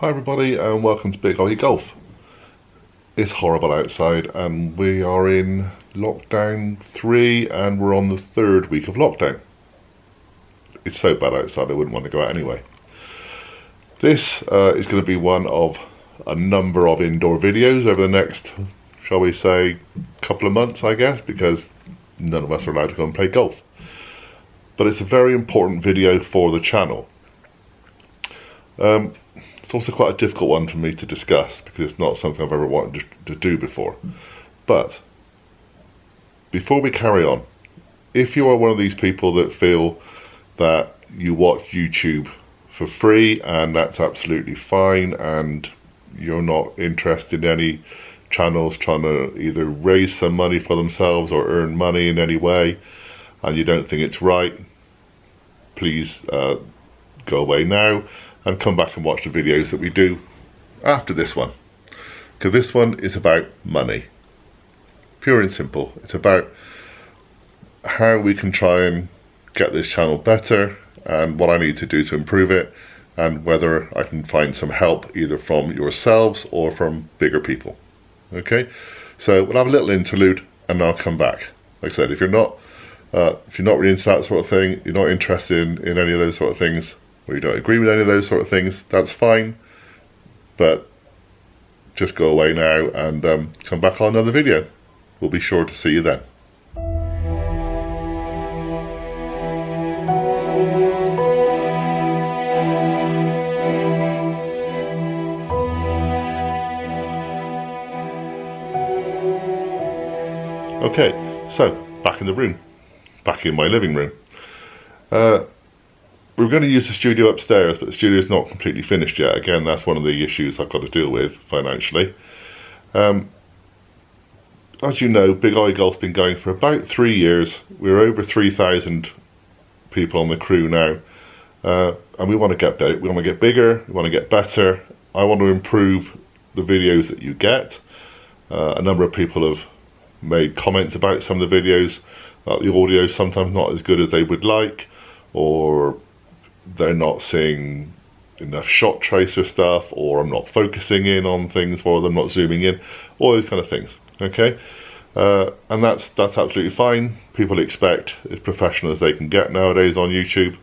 Hi everybody and welcome to Big OGGIE Golf. It's horrible outside and we are in lockdown 3 and we're on the 3rd week of lockdown. It's so bad outside I wouldn't want to go out anyway. This is going to be one of a number of indoor videos over the next, shall we say, couple of months I guess, because none of us are allowed to go and play golf. But it's a very important video for the channel. It's also quite a difficult one for me to discuss because it's not something I've ever wanted to do before. But before we carry on, if you are one of these people that feel that you watch YouTube for free and that's absolutely fine, and you're not interested in any channels trying to either raise some money for themselves or earn money in any way, and you don't think it's right, please go away now and come back and watch the videos that we do after this one, because this one is about money, pure and simple. It's about how we can try and get this channel better and what I need to do to improve it, and whether I can find some help either from yourselves or from bigger people. Okay, so we'll have a little interlude and I'll come back. Like I said, if you're not really into that sort of thing, you're not interested in any of those sort of things, or you don't agree with any of those sort of things, that's fine, but just go away now and come back on another video. We'll be sure to see you then. Okay, so back in the room, back in my living room. We're going to use the studio upstairs, but the studio is not completely finished yet. Again, that's one of the issues I've got to deal with financially. As you know, Big OGGIE Golf's been going for about 3 years. We're over 3,000 people on the crew now, and we want to get better. We want to get bigger. We want to get better. I want to improve the videos that you get. A number of people have made comments about some of the videos. The audio is sometimes not as good as they would like, or they're not seeing enough shot tracer stuff, or I'm not focusing in on things for them, not zooming in, all those kind of things. Okay, and that's absolutely fine. People expect as professional as they can get nowadays on YouTube,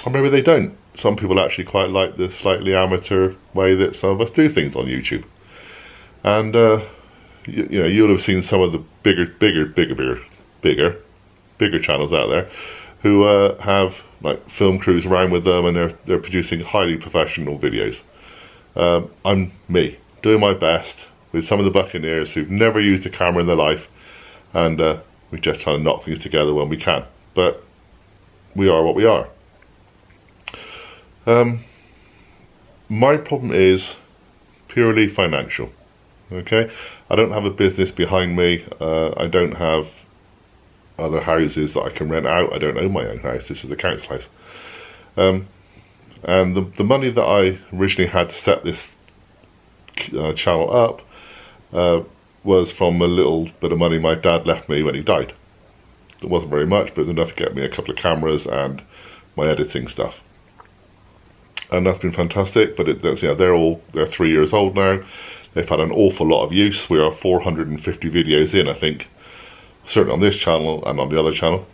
or maybe they don't. Some people actually quite like the slightly amateur way that some of us do things on YouTube. And you know, you'll have seen some of the bigger channels out there who have like film crews around with them, and they're producing highly professional videos. I'm me, doing my best with some of the Buccaneers who've never used a camera in their life, and we're just trying to knock things together when we can. But we are what we are. My problem is purely financial. Okay, I don't have a business behind me. I don't have other houses that I can rent out. I don't own my own house. This is the council house. And the money that I originally had to set this channel up was from a little bit of money my dad left me when he died. It wasn't very much, but it was enough to get me a couple of cameras and my editing stuff. And that's been fantastic. But they're 3 years old now. They've had an awful lot of use. We are 450 videos in, I think, certainly on this channel and on the other channel.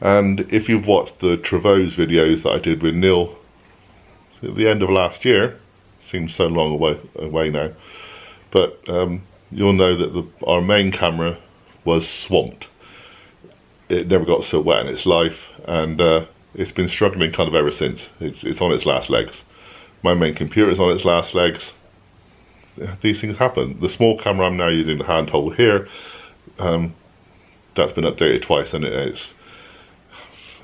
And if you've watched the Trevose videos that I did with Neil at the end of last year, seems so long away now, but you'll know that our main camera was swamped. It never got so wet in its life, and it's been struggling kind of ever since. It's on its last legs. My main computer's on its last legs. These things happen. The small camera I'm now using, the handhold here, that's been updated twice, and it's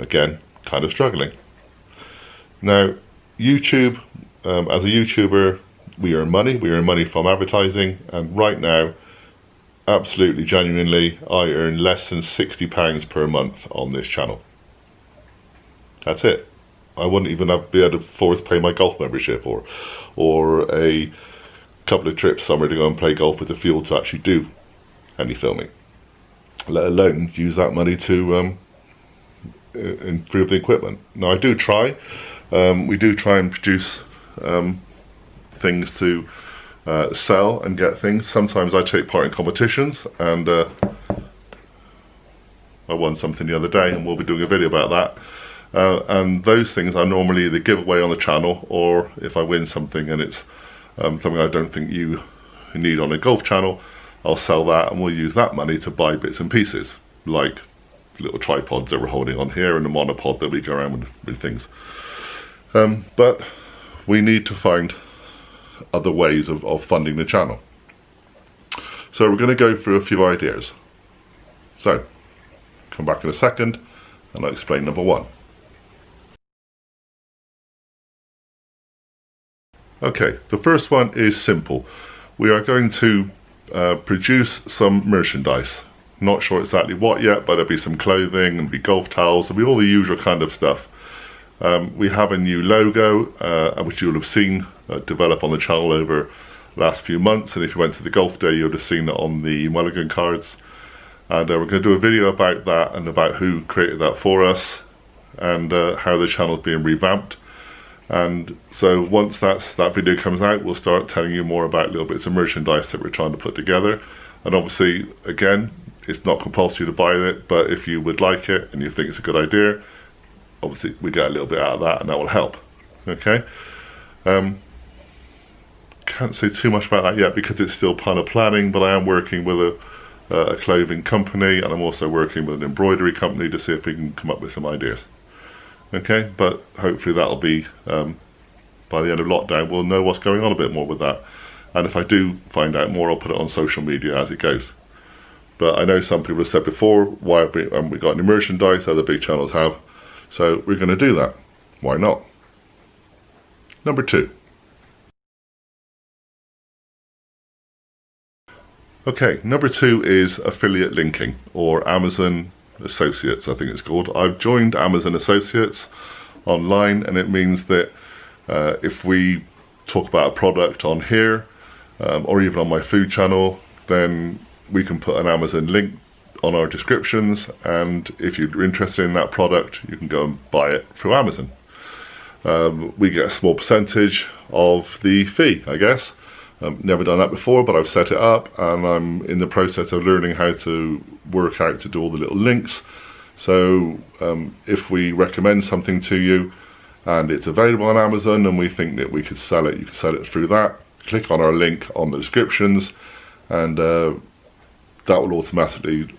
again kind of struggling. Now, YouTube, as a YouTuber, we earn money. We earn money from advertising, and right now, absolutely genuinely, I earn less than £60 per month on this channel. That's it. I wouldn't even be able to afford to pay my golf membership or a couple of trips somewhere to go and play golf with the fuel to actually do any filming, let alone use that money to improve the equipment. Now I do try, we do try and produce things to sell and get things. Sometimes I take part in competitions, and I won something the other day, and we'll be doing a video about that. And those things I normally either give away on the channel, or if I win something and it's something I don't think you need on a golf channel, I'll sell that, and we'll use that money to buy bits and pieces, like little tripods that we're holding on here and a monopod that we go around with things. But we need to find other ways of funding the channel. So we're going to go through a few ideas. So, come back in a second and I'll explain number one. Okay, the first one is simple. We are going to produce some merchandise. Not sure exactly what yet, but there'll be some clothing and be golf towels, there'll be all the usual kind of stuff. We have a new logo, which you'll have seen develop on the channel over the last few months, and if you went to the golf day you'll have seen it on the Mulligan cards. And we're going to do a video about that and about who created that for us, and how the channel's being revamped. And so once that video comes out, we'll start telling you more about little bits of merchandise that we're trying to put together. And obviously, again, it's not compulsory to buy it, but if you would like it and you think it's a good idea, obviously we get a little bit out of that, and that will help. Okay. Can't say too much about that yet because it's still kind of planning, but I am working with a clothing company, and I'm also working with an embroidery company to see if we can come up with some ideas. Okay, but hopefully that'll be by the end of lockdown. We'll know what's going on a bit more with that, and if I do find out more, I'll put it on social media as it goes. But I know some people have said before, why haven't we got any merchandise? Other big channels have, so we're going to do that. Why not? Number two. Okay, number two is affiliate linking, or Amazon Associates, I think it's called. I've joined Amazon Associates online, and it means that if we talk about a product on here, or even on my food channel, then we can put an Amazon link on our descriptions, and if you're interested in that product, you can go and buy it through Amazon. We get a small percentage of the fee, I guess. Never done that before, but I've set it up, and I'm in the process of learning how to work out to do all the little links. So if we recommend something to you and it's available on Amazon and we think that we could sell it, you can sell it through that. Click on our link on the descriptions, and that will automatically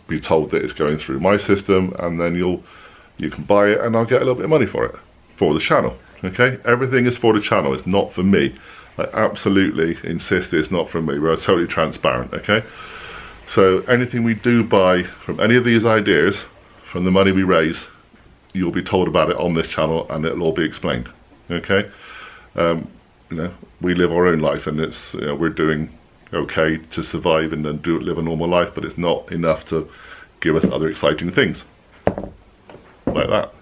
be told that it's going through my system, and then you can buy it, and I'll get a little bit of money for it, for the channel. Okay, everything is for the channel, it's not for me. I absolutely insist it's not from me. We're totally transparent, okay? So anything we do buy from any of these ideas, from the money we raise, you'll be told about it on this channel, and it'll all be explained, okay? You know, we live our own life, and it's, you know, we're doing okay to survive and then live a normal life, but it's not enough to give us other exciting things like that.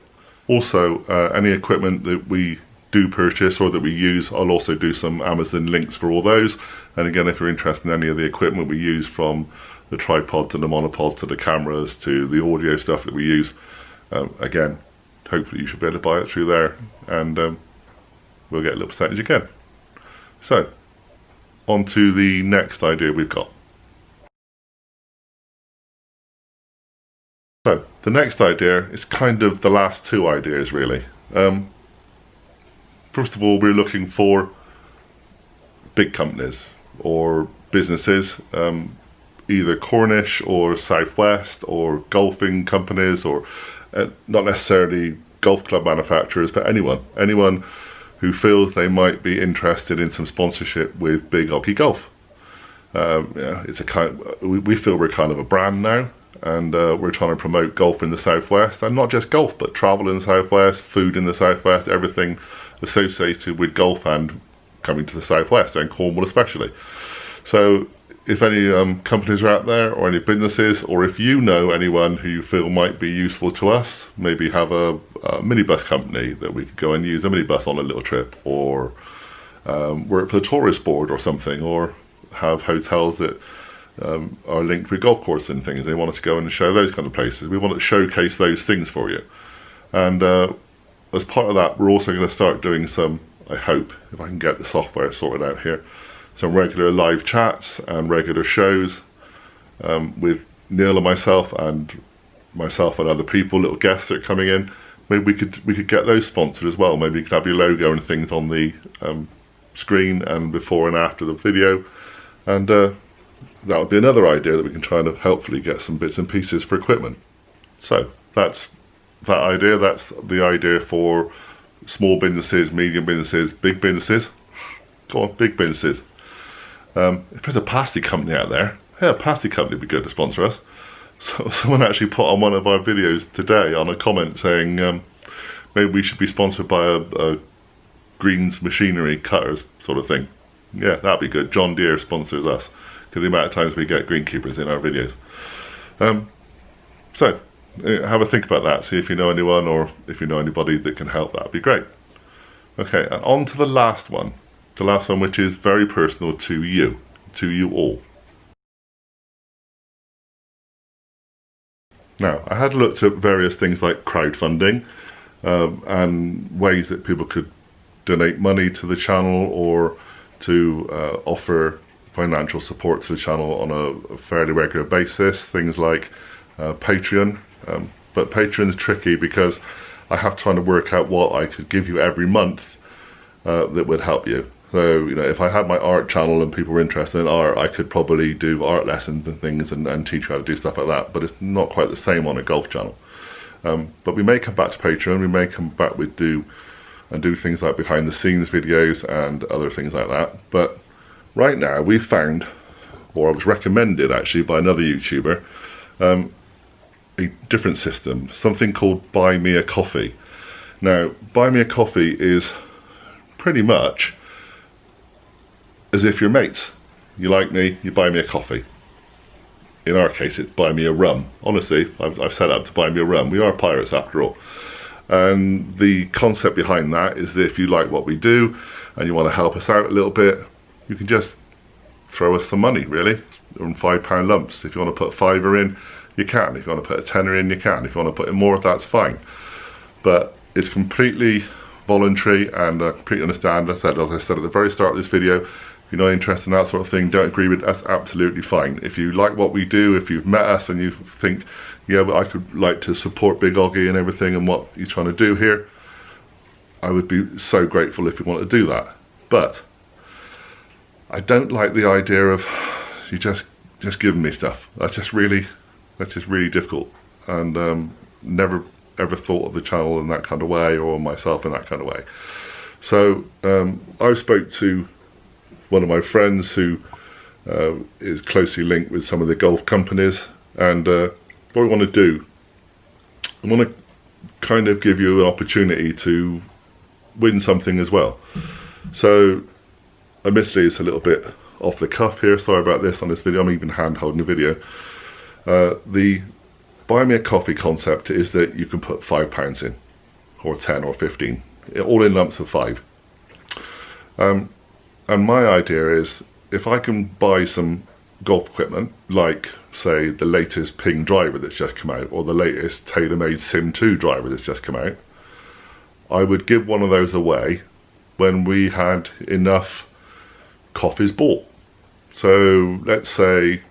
Also, any equipment that we do purchase or that we use, I'll also do some Amazon links for all those. And again, if you're interested in any of the equipment we use, from the tripods and the monopods to the cameras to the audio stuff that we use, again, hopefully you should be able to buy it through there, and we'll get a little percentage again. So on to the next idea we've got. So the next idea is kind of the last two ideas, really. First of all, we're looking for big companies or businesses, either Cornish or Southwest, or golfing companies, or not necessarily golf club manufacturers, but anyone who feels they might be interested in some sponsorship with Big OGGIE Golf. Yeah, it's we feel we're kind of a brand now, and we're trying to promote golf in the Southwest, and not just golf, but travel in the Southwest, food in the Southwest, everything associated with golf and coming to the Southwest, and Cornwall especially. So if any companies are out there, or any businesses, or if you know anyone who you feel might be useful to us, maybe have a minibus company that we could go and use a minibus on a little trip, or work for the tourist board or something, or have hotels that are linked with golf courses and things, they want us to go and show those kind of places. We want to showcase those things for you. And as part of that, we're also going to start doing some I hope, if I can get the software sorted out here, some regular live chats and regular shows with Neil and myself and other people, little guests that are coming in. Maybe we could get those sponsored as well. Maybe you could have your logo and things on the screen and before and after the video, and that would be another idea that we can try and hopefully get some bits and pieces for equipment. So that's that idea. That's the idea for small businesses, medium businesses, big businesses. Go on, big businesses. If there's a pasty company out there, yeah, a pasty company would be good to sponsor us. So someone actually put on one of our videos today on a comment saying maybe we should be sponsored by a greens machinery cutters sort of thing. Yeah, that'd be good. John Deere sponsors us, because the amount of times we get greenkeepers in our videos. So have a think about that. See if you know anyone, or if you know anybody that can help. That'd be great. Okay, and on to the last one. The last one, which is very personal to you all. Now, I had looked at various things like crowdfunding and ways that people could donate money to the channel, or to offer financial support to the channel on a fairly regular basis. Things like Patreon, but Patreon's tricky because I have trying to work out what I could give you every month that would help you. So, you know, if I had my art channel and people were interested in art, I could probably do art lessons and things and teach you how to do stuff like that, but it's not quite the same on a golf channel. But we may come back to Patreon. We may come back with do things like behind the scenes videos and other things like that. But right now we found, or I was recommended actually by another YouTuber, a different system, something called Buy Me a Coffee. Now, Buy Me a Coffee is pretty much as if you're mates. You like me, you buy me a coffee. In our case, it's Buy Me a Rum. Honestly, I've set up to Buy Me a Rum. We are pirates after all. And the concept behind that is that if you like what we do and you want to help us out a little bit, you can just throw us some money, really, in £5 lumps. If you want to put a fiver in, you can. If you want to put a tenner in, you can. If you want to put in more, that's fine. But it's completely voluntary, and I completely understand. As I said at the very start of this video, if you're not interested in that sort of thing, don't agree with it, that's absolutely fine. If you like what we do, if you've met us and you think, yeah, but I could like to support Big Oggie and everything and what he's trying to do here, I would be so grateful if you want to do that. But I don't like the idea of you just giving me stuff. That's just really difficult, and never ever thought of the channel in that kind of way, or myself in that kind of way. So I spoke to one of my friends who is closely linked with some of the golf companies, and what we want to do, I want to kind of give you an opportunity to win something as well. So admittedly it's a little bit off the cuff here, sorry about this on this video, I'm even hand holding the video. The Buy Me a Coffee concept is that you can put £5 in, or 10 or 15, all in lumps of 5. And my idea is, if I can buy some golf equipment, like say the latest Ping driver that's just come out, or the latest TaylorMade Sim 2 driver that's just come out, I would give one of those away when we had enough coffees bought. So let's say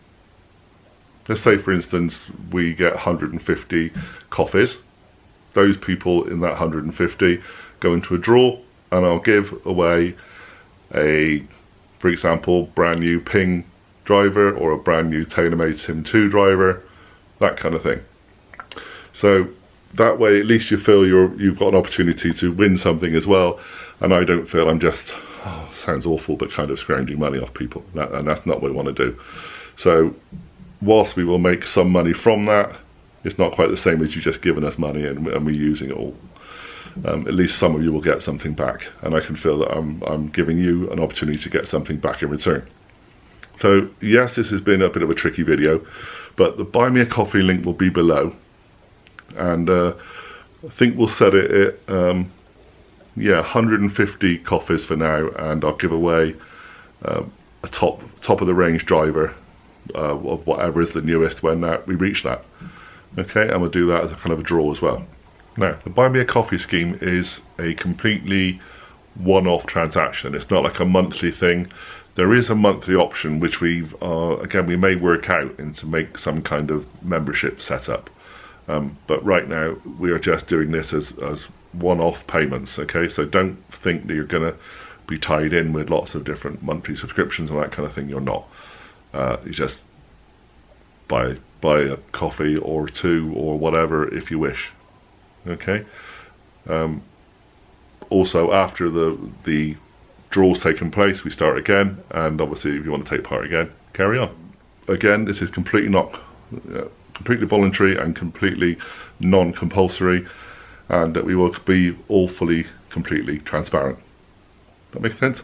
for instance we get 150 coffees. Those people in that 150 go into a draw, and I'll give away a, for example, brand new Ping driver, or a brand new TaylorMade Sim 2 driver, that kind of thing. So that way at least you feel you've got an opportunity to win something as well, and I don't feel I'm just, sounds awful, but kind of scrounging money off people, and that's not what we want to do. So whilst we will make some money from that, it's not quite the same as you just giving us money and we're using it all. At least some of you will get something back, and I can feel that I'm giving you an opportunity to get something back in return. So yes, this has been a bit of a tricky video, but the Buy Me a Coffee link will be below, and I think we'll set it at 150 coffees for now, and I'll give away a top of the range driver of whatever is the newest when we reach that. Okay, and we'll do that as a kind of a draw as well. Now, the Buy Me a Coffee scheme is a completely one-off transaction. It's not like a monthly thing. There is a monthly option which we've again, we may work out and to make some kind of membership setup, but right now we are just doing this as one-off payments. Okay, so don't think that you're gonna be tied in with lots of different monthly subscriptions and that kind of thing. You're not. You just buy a coffee or two or whatever if you wish. Okay. Also, after the draw's taken place, we start again, and obviously if you want to take part again, carry on. Again, this is completely completely voluntary and completely non-compulsory, and that we will be all fully, completely transparent. That makes sense?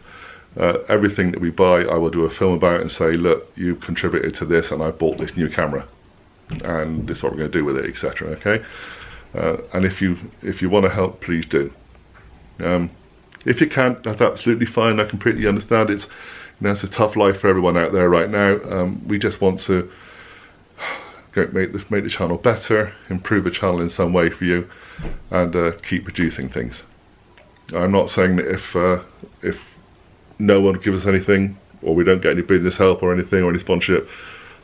Everything that we buy, I will do a film about and say, look, you've contributed to this, and I bought this new camera, and this is what we're going to do with it, etc. Okay, and if you want to help, please do. If you can't, that's absolutely fine. I completely understand. It's, it's a tough life for everyone out there right now. We just want to make the channel better, improve the channel in some way for you, and keep producing things. I'm not saying that if no one gives us anything, or we don't get any business help or anything, or any sponsorship,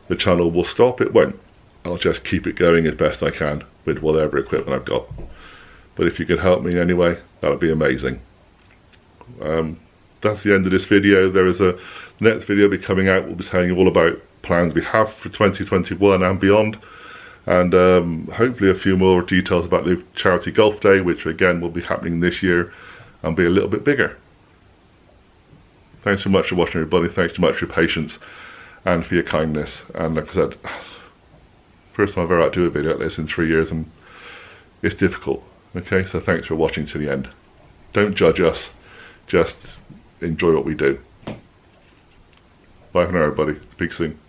the channel will stop. It won't. I'll just keep it going as best I can with whatever equipment I've got. But if you could help me in any way, that would be amazing. That's the end of this video. There is the next video will be coming out. We'll be telling you all about plans we have for 2021 and beyond, and hopefully a few more details about the charity golf day, which again will be happening this year and be a little bit bigger. Thanks so much for watching, everybody. Thanks so much for your patience and for your kindness. And like I said, first time I've ever had to do a video like this in 3 years, and it's difficult. Okay, so thanks for watching to the end. Don't judge us, just enjoy what we do. Bye for now, everybody. Speak soon.